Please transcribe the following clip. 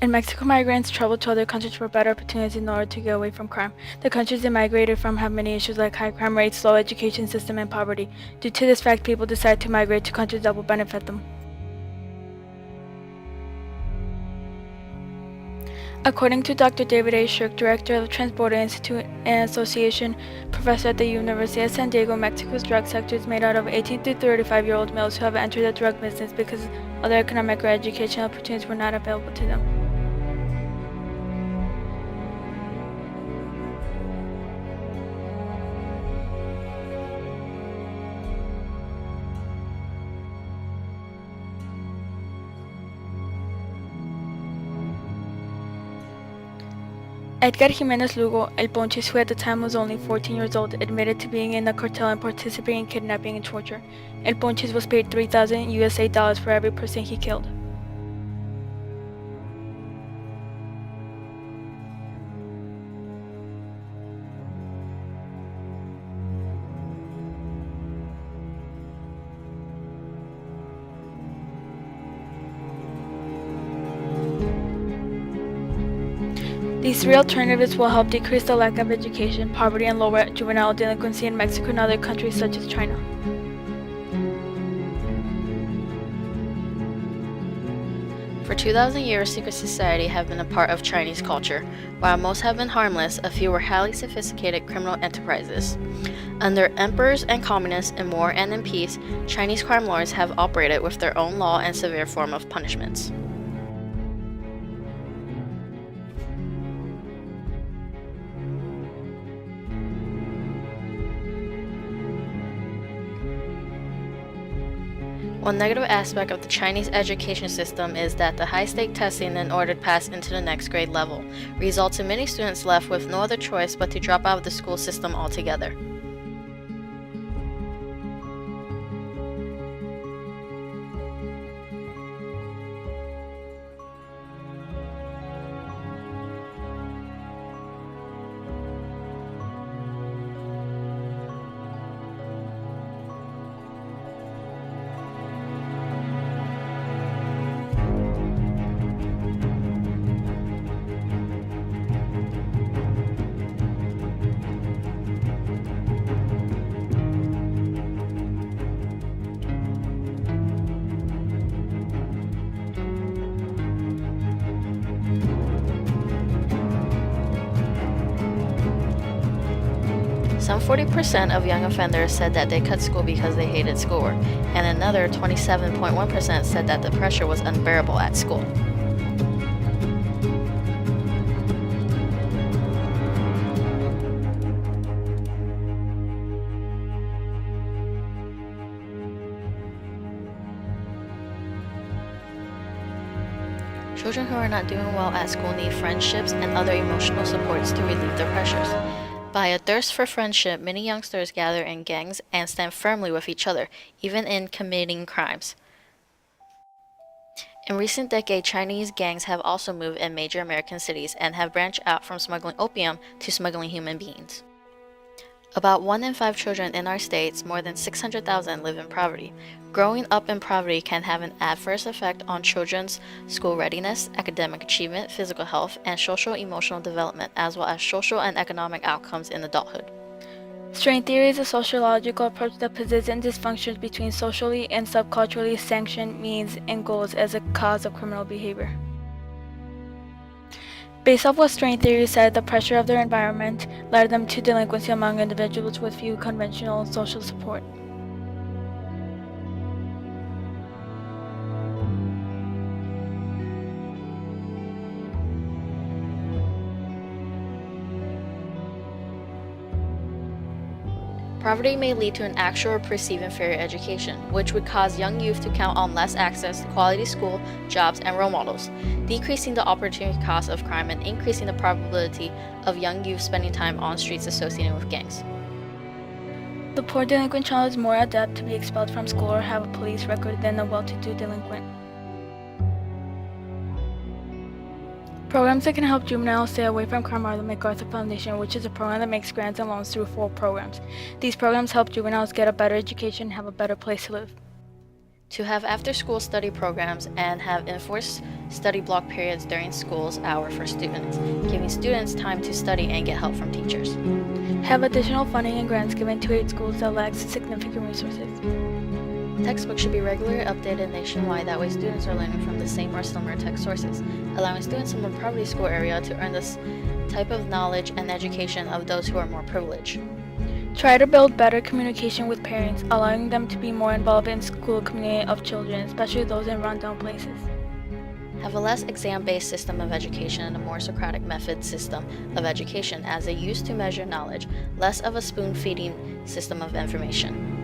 In Mexico, migrants travel to other countries for better opportunities in order to get away from crime. The countries they migrated from have many issues like high crime rates, low education system, and poverty. Due to this fact, people decide to migrate to countries that will benefit them. According to Dr. David A. Shirk, director of the Transborder Institute and Association, professor at the University of San Diego, Mexico's drug sector is made out of 18 to 35-year-old males who have entered the drug business because other economic or educational opportunities were not available to them. Edgar Jimenez Lugo, El Ponchis, who at the time was only 14 years old, admitted to being in the cartel and participating in kidnapping and torture. El Ponchis was paid $3,000 for every person he killed. These three alternatives will help decrease the lack of education, poverty, and lower juvenile delinquency in Mexico and other countries such as China. For 2,000 years, secret society have been a part of Chinese culture. While most have been harmless, a few were highly sophisticated criminal enterprises. Under emperors and communists, in war and in peace, Chinese crime lords have operated with their own law and severe form of punishments. One negative aspect of the Chinese education system is that the high-stake testing in order to pass into the next grade level results in many students left with no other choice but to drop out of the school system altogether. Some 40% of young offenders said that they cut school because they hated schoolwork, and another 27.1% said that the pressure was unbearable at school. Children who are not doing well at school need friendships and other emotional supports to relieve their pressures. By a thirst for friendship, many youngsters gather in gangs and stand firmly with each other, even in committing crimes. In recent decades, Chinese gangs have also moved in major American cities and have branched out from smuggling opium to smuggling human beings. About 1 in 5 children in our states, more than 600,000, live in poverty. Growing up in poverty can have an adverse effect on children's school readiness, academic achievement, physical health, and social-emotional development, as well as social and economic outcomes in adulthood. Strain theory is a sociological approach that positions dysfunctions between socially and subculturally sanctioned means and goals as a cause of criminal behavior. Based off what strain theory said, the pressure of their environment led them to delinquency among individuals with few conventional social support. Poverty may lead to an actual or perceived inferior education, which would cause young youth to count on less access to quality school, jobs, and role models, decreasing the opportunity cost of crime and increasing the probability of young youth spending time on streets associated with gangs. The poor delinquent child is more apt to be expelled from school or have a police record than a well-to-do delinquent. Programs that can help juveniles stay away from crime are the MacArthur Foundation, which is a program that makes grants and loans through 4 programs. These programs help juveniles get a better education and have a better place to live. To have after-school study programs and have enforced study block periods during school's hour for students, giving students time to study and get help from teachers. Have additional funding and grants given to aid schools that lack significant resources. Textbooks should be regularly updated nationwide, that way students are learning from the same or similar text sources, allowing students in the poverty school area to earn this type of knowledge and education of those who are more privileged. Try to build better communication with parents, allowing them to be more involved in school community of children, especially those in rundown places. Have a less exam-based system of education and a more Socratic method system of education as they used to measure knowledge, less of a spoon-feeding system of information.